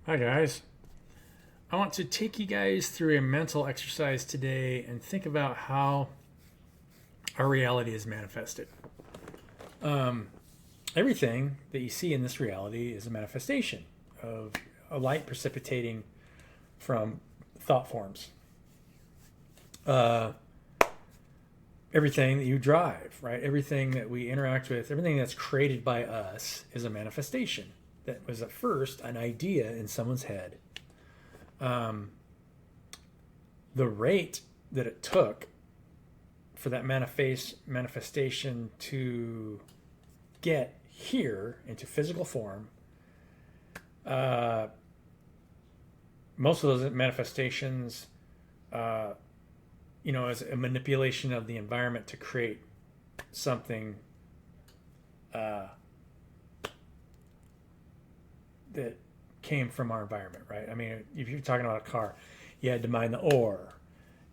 Hi, guys. I want to take you guys through a mental exercise today and think about how our reality is manifested. Um, Everything that you see in this reality is a manifestation of a light precipitating from thought forms. Uh, Everything that you drive, right? Everything that we interact with, everything that's created by us is a manifestation that was at first an idea in someone's head. Um, the rate that it took for that manifestation to get here into physical form, uh, most of those manifestations, uh, is a manipulation of the environment to create something uh, that came from our environment, right? I mean, if you're talking about a car, you had to mine the ore.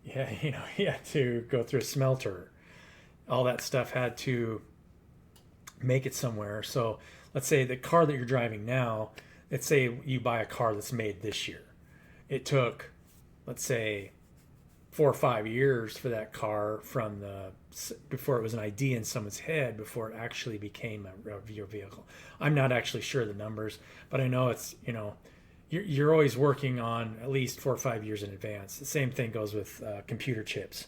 Yeah, you had to go through a smelter. All that stuff had to make it somewhere. So let's say the car that you're driving now, let's say you buy a car that's made this year. It took, let's say, 4 or 5 years for that car from before it was an idea in someone's head before it actually became a real vehicle. I'm not actually sure the numbers, but I know it's you're always working on at least 4 or 5 years in advance. The same thing goes with computer chips.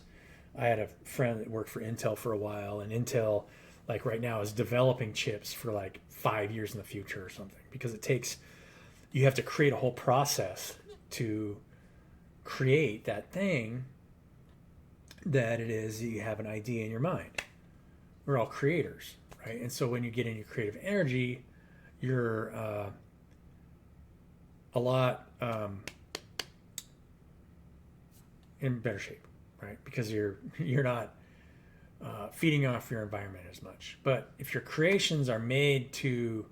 I had a friend that worked for Intel for a while, and Intel, like right now, is developing chips for like 5 years in the future or something because you have to create a whole process to create that thing that it is you have an idea in your mind. We're all creators, right? And so when you get in your creative energy, you're a lot in better shape, right? Because you're not feeding off your environment as much. But if your creations are made to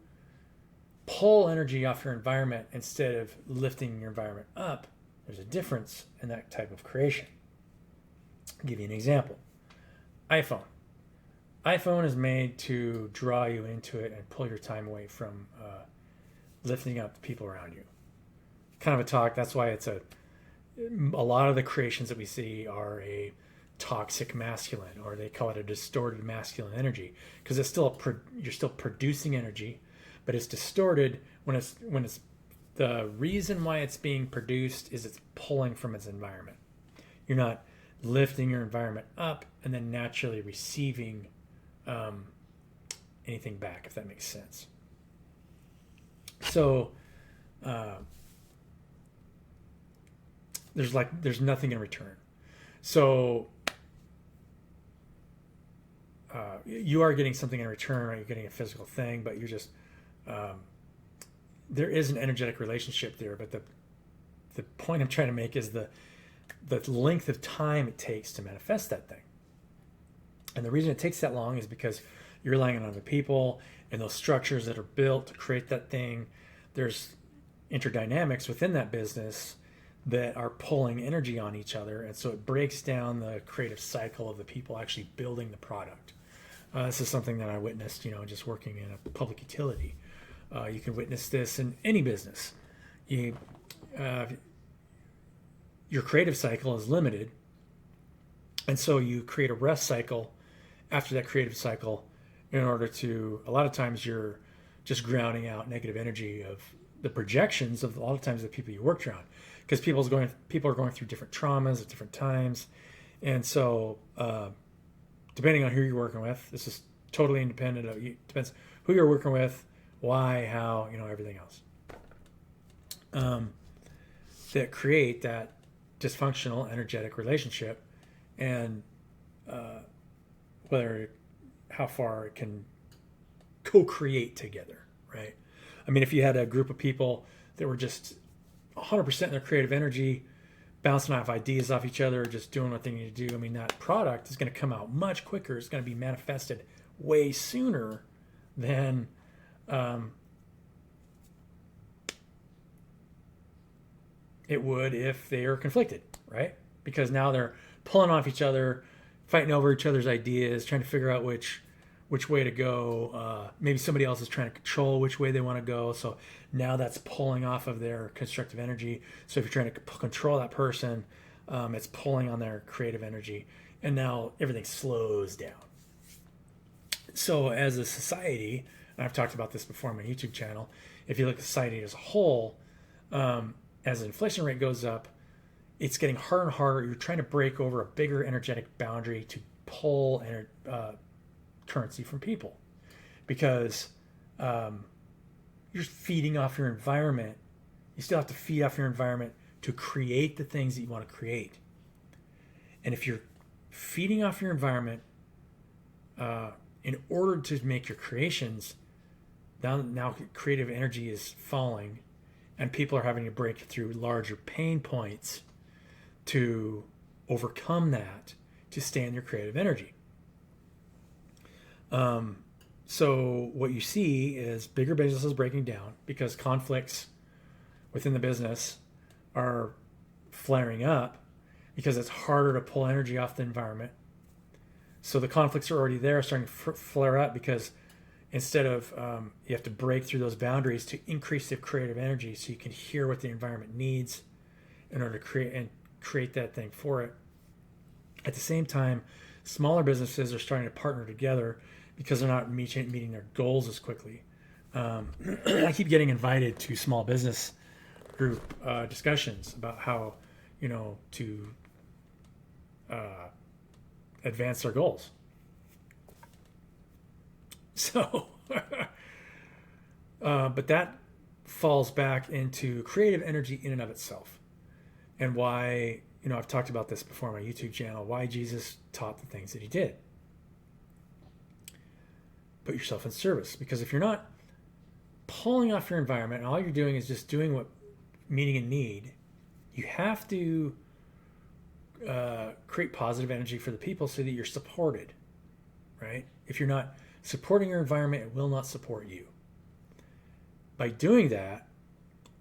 pull energy off your environment instead of lifting your environment up, there's a difference in that type of creation. I'll give you an example. iPhone. iPhone is made to draw you into it and pull your time away from lifting up the people around you. Kind of a talk. That's why a lot of the creations that we see are a toxic masculine, or they call it a distorted masculine energy, because you're still producing energy, but it's distorted when it's the reason why it's being produced is it's pulling from its environment. You're not lifting your environment up and then naturally receiving anything back, if that makes sense. So there's nothing in return. So you are getting something in return, right? You're getting a physical thing, but you're just there is an energetic relationship there. But the point I'm trying to make is the length of time it takes to manifest that thing. And the reason it takes that long is because you're relying on other people and those structures that are built to create that thing. There's interdynamics within that business that are pulling energy on each other, and so it breaks down the creative cycle of the people actually building the product. This is something that I witnessed, just working in a public utility. You can witness this in any business. Your creative cycle is limited, and so you create a rest cycle after that creative cycle in order to, a lot of times you're just grounding out negative energy of the projections of a lot of times the people you worked around, because people are going through different traumas at different times. And so depending on who you're working with, this is totally independent of you, depends who you're working with, why, how, everything else, that create that dysfunctional energetic relationship, and how far it can co-create together, right? I mean, if you had a group of people that were just 100% in their creative energy, bouncing off ideas off each other, just doing what they need to do, I mean, that product is going to come out much quicker. It's going to be manifested way sooner than it would if they are conflicted, right? Because now they're pulling off each other, fighting over each other's ideas, trying to figure out which which way to go. Maybe somebody else is trying to control which way they want to go. So now that's pulling off of their constructive energy. So if you're trying to control that person, it's pulling on their creative energy. And now everything slows down. So as a society, and I've talked about this before on my YouTube channel, if you look at society as a whole, as the inflation rate goes up, it's getting harder and harder. You're trying to break over a bigger energetic boundary to pull currency from people, because you're feeding off your environment. You still have to feed off your environment to create the things that you want to create. And if you're feeding off your environment in order to make your creations, now creative energy is falling, and people are having to break through larger pain points to overcome that, to stay in your creative energy. So what you see is bigger businesses breaking down because conflicts within the business are flaring up because it's harder to pull energy off the environment. So the conflicts are already there, starting to flare up because instead of you have to break through those boundaries to increase the creative energy so you can hear what the environment needs in order to create that thing for it. At the same time, smaller businesses are starting to partner together because they're not meeting their goals as quickly. I keep getting invited to small business group discussions about how, to advance their goals. So, but that falls back into creative energy in and of itself, and why, I've talked about this before on my YouTube channel, why Jesus taught the things that he did. Put yourself in service, because if you're not pulling off your environment and all you're doing is just doing what meeting a need, you have to create positive energy for the people so that you're supported, right? If you're not supporting your environment, it will not support you. By doing that,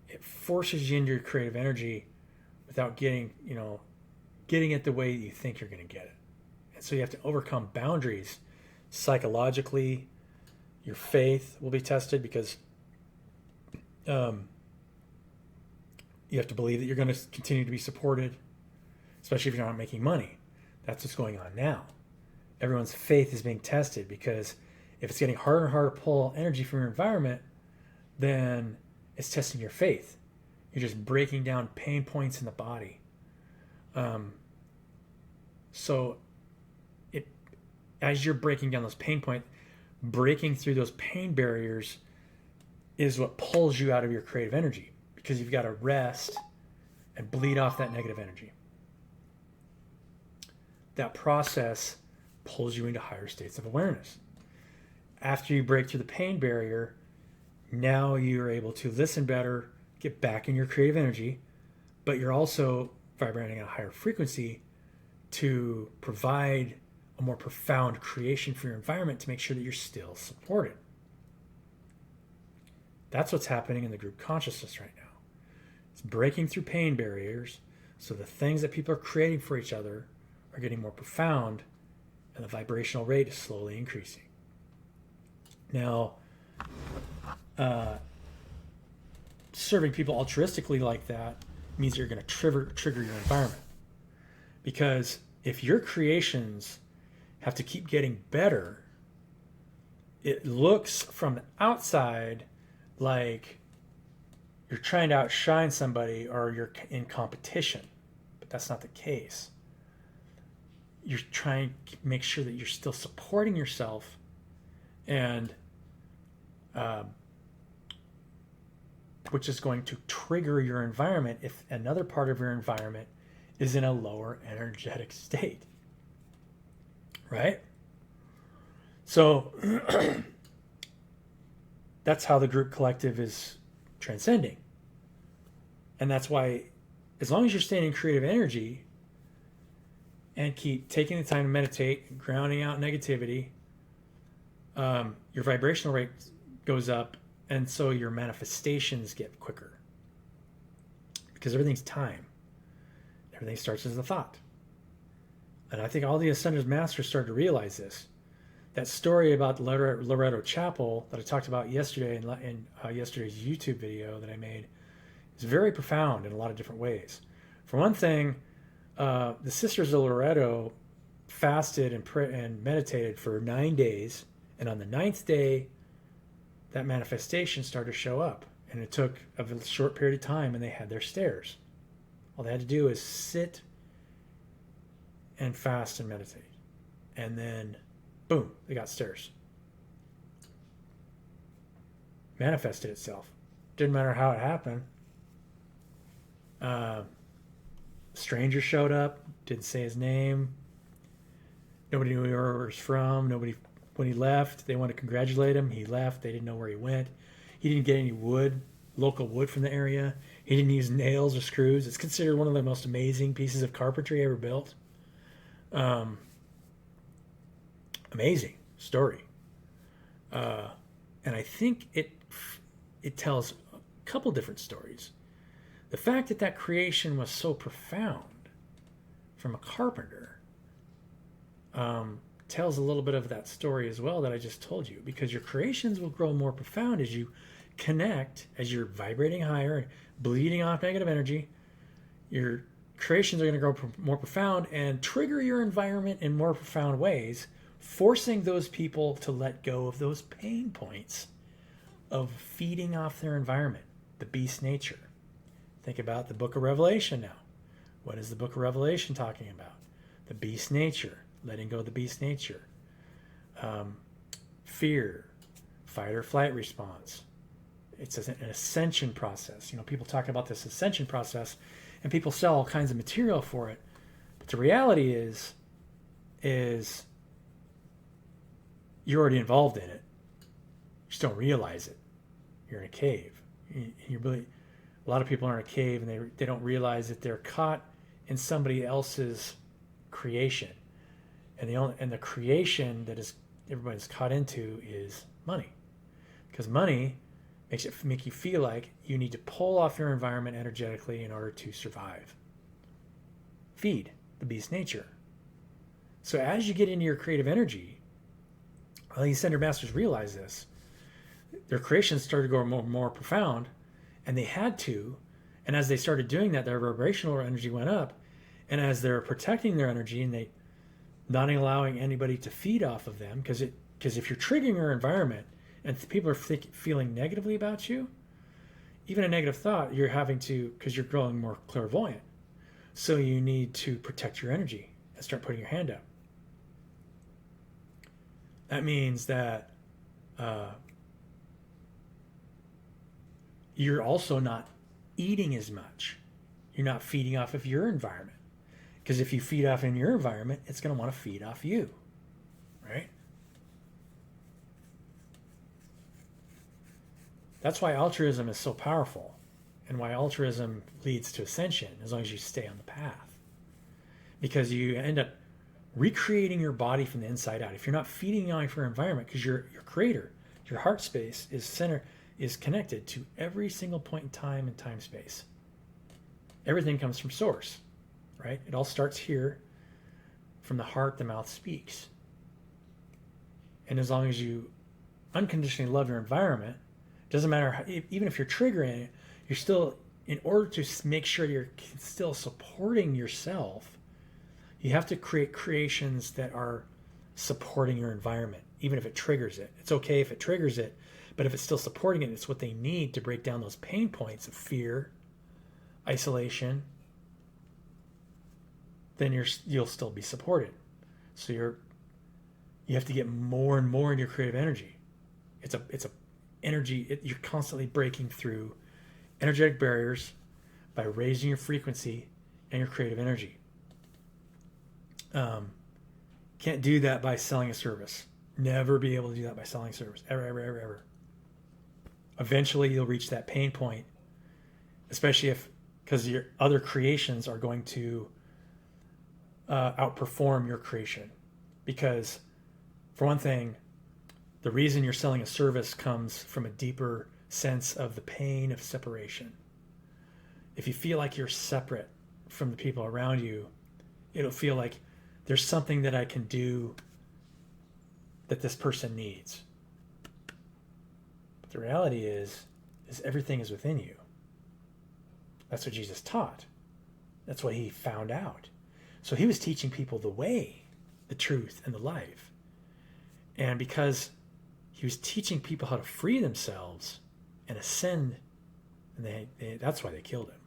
it forces you into your creative energy without getting it the way that you think you're going to get it. And so you have to overcome boundaries psychologically. Your faith will be tested because you have to believe that you're going to continue to be supported, especially if you're not making money. That's what's going on now. Everyone's faith is being tested because if it's getting harder and harder to pull energy from your environment, then it's testing your faith. You're just breaking down pain points in the body. So as you're breaking down those pain points, breaking through those pain barriers is what pulls you out of your creative energy, because you've got to rest and bleed off that negative energy. That process pulls you into higher states of awareness. After you break through the pain barrier, now you're able to listen better, get back in your creative energy, but you're also vibrating at a higher frequency to provide a more profound creation for your environment to make sure that you're still supported. That's what's happening in the group consciousness right now. It's breaking through pain barriers so the things that people are creating for each other are getting more profound and the vibrational rate is slowly increasing. Now, serving people altruistically like that means you're going to trigger your environment. Because if your creations have to keep getting better, it looks from the outside like you're trying to outshine somebody or you're in competition. But that's not the case. You're trying to make sure that you're still supporting yourself, and which is going to trigger your environment if another part of your environment is in a lower energetic state. Right? So that's how the group collective is transcending. And that's why, as long as you're staying in creative energy and keep taking the time to meditate, grounding out negativity, your vibrational rate goes up, and so your manifestations get quicker. Because everything's time. Everything starts as a thought. And I think all the Ascended Masters started to realize this. that story about Loretto Chapel that I talked about yesterday in yesterday's YouTube video that I made is very profound in a lot of different ways. For one thing, the Sisters of Loretto fasted and meditated for 9 days, and on the 9th day, that manifestation started to show up. And it took a short period of time, and they had their stairs. All they had to do is sit and fast and meditate. And then, boom, they got stairs. Manifested itself. Didn't matter how it happened. Stranger showed up, didn't say his name. Nobody knew where he was from. Nobody, when he left, they wanted to congratulate him. He left. They didn't know where he went. He didn't get any local wood from the area. He didn't use nails or screws. It's considered one of the most amazing pieces of carpentry ever built. Amazing story. And I think it tells a couple different stories. The fact that creation was so profound from a carpenter tells a little bit of that story as well that I just told you, because your creations will grow more profound as you connect, as you're vibrating higher and bleeding off negative energy. Your creations are going to grow more profound and trigger your environment in more profound ways, forcing those people to let go of those pain points of feeding off their environment, the beast nature. Think about the book of Revelation now. What is the book of Revelation talking about? The beast nature, letting go of the beast nature. Fear, fight or flight response. It's an ascension process. People talk about this ascension process, and people sell all kinds of material for it. But the reality is you're already involved in it. You just don't realize it. You're in a cave. A lot of people are in a cave, and they don't realize that they're caught in somebody else's creation. And the creation that is everybody's caught into is money. Because money make you feel like you need to pull off your environment energetically in order to survive. Feed the beast nature. So as you get into your creative energy, these Ascender Masters realize this. Their creations started to go more profound, and they had to. And as they started doing that, their vibrational energy went up. And as they're protecting their energy and they not allowing anybody to feed off of them, because if you're triggering your environment and people are feeling negatively about you, even a negative thought, you're having to, because you're growing more clairvoyant. So you need to protect your energy and start putting your hand up. That means that you're also not eating as much. You're not feeding off of your environment. Because if you feed off in your environment, it's going to want to feed off you. Right? That's why altruism is so powerful, and why altruism leads to ascension, as long as you stay on the path. Because you end up recreating your body from the inside out. If you're not feeding off your environment, because your creator, your heart space is connected to every single point in time and time space. Everything comes from source, right? It all starts here. From the heart, the mouth speaks. And as long as you unconditionally love your environment, doesn't matter how, even if you're triggering it, you're still, in order to make sure you're still supporting yourself, you have to create creations that are supporting your environment, even if it triggers it. It's okay if it triggers it, but if it's still supporting it, it's what they need to break down those pain points of fear, isolation, then you'll still be supported. So you have to get more and more in your creative energy. It's a energy. You're constantly breaking through energetic barriers by raising your frequency and your creative energy. Can't do that by selling a service. Never be able to do that by selling a service. Ever. Eventually, you'll reach that pain point, especially because your other creations are going to outperform your creation. Because, for one thing, the reason you're selling a service comes from a deeper sense of the pain of separation. If you feel like you're separate from the people around you, it'll feel like there's something that I can do that this person needs. But the reality is everything is within you. That's what Jesus taught. That's what he found out. So he was teaching people the way, the truth, and the life. And because he was teaching people how to free themselves and ascend, and that's why they killed him.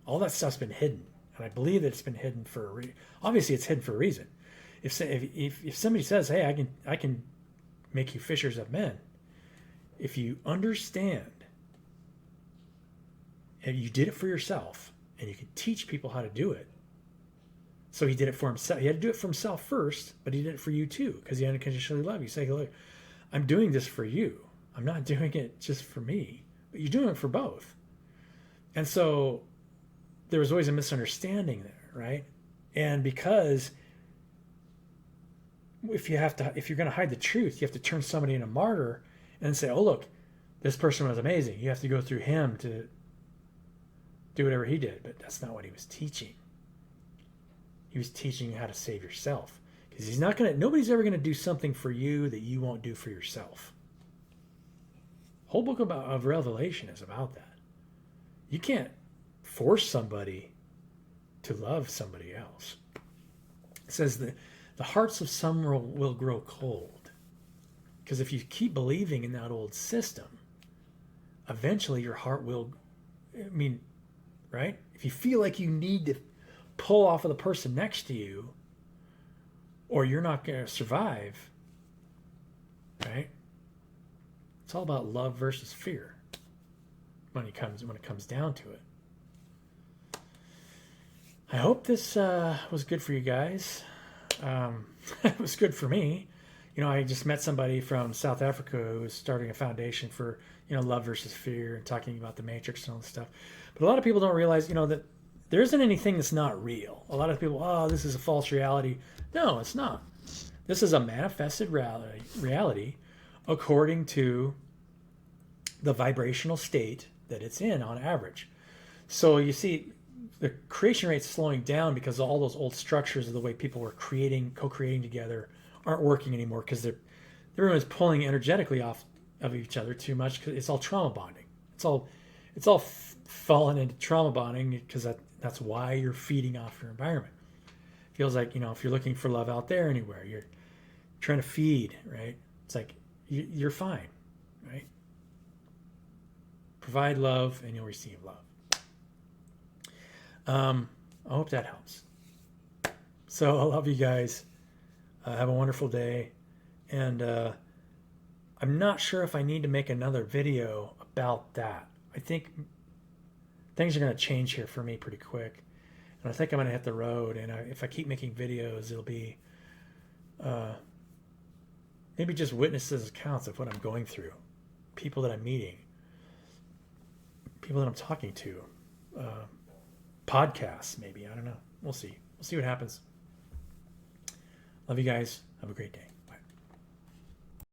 All that stuff's been hidden. And I believe that it's been hidden for a reason. Obviously, it's hidden for a reason. If somebody says, hey, I can make you fishers of men, if you understand and you did it for yourself and you can teach people how to do it. So he did it for himself. He had to do it for himself first, but he did it for you too, because he unconditionally loved you. Say, look, I'm doing this for you. I'm not doing it just for me, but you're doing it for both. And so there was always a misunderstanding there, right? And because if you're going to hide the truth, you have to turn somebody into a martyr and say, oh, look, this person was amazing. You have to go through him to do whatever he did. But that's not what he was teaching. He was teaching you how to save yourself. Because nobody's ever going to do something for you that you won't do for yourself. The whole book of Revelation is about that. You can't force somebody to love somebody else. It says that the hearts of some will grow cold. Because if you keep believing in that old system, eventually your heart will, right? If you feel like you need to pull off of the person next to you, or you're not going to survive, right? It's all about love versus fear when it comes down to it. I hope this was good for you guys. It was good for me. I just met somebody from South Africa who was starting a foundation for, love versus fear and talking about the matrix and all this stuff. But a lot of people don't realize, that there isn't anything that's not real. A lot of people, this is a false reality. No, it's not. This is a manifested reality according to the vibrational state that it's in on average. So you see, the creation rate's slowing down because all those old structures of the way people were co-creating together aren't working anymore, because everyone's pulling energetically off of each other too much, because it's all trauma bonding. It's all fallen into trauma bonding, because that's why you're feeding off your environment. It feels like, if you're looking for love out there anywhere, you're trying to feed, right? It's like you're fine, right? Provide love and you'll receive love. I hope that helps. So I love you guys. Have a wonderful day. And I'm not sure if I need to make another video about that. I think things are going to change here for me pretty quick. And I think I'm going to hit the road. And if I keep making videos, it'll be maybe just witnesses accounts of what I'm going through. People that I'm meeting. People that I'm talking to. Podcasts, maybe. I don't know. We'll see. We'll see what happens. Love you guys. Have a great day.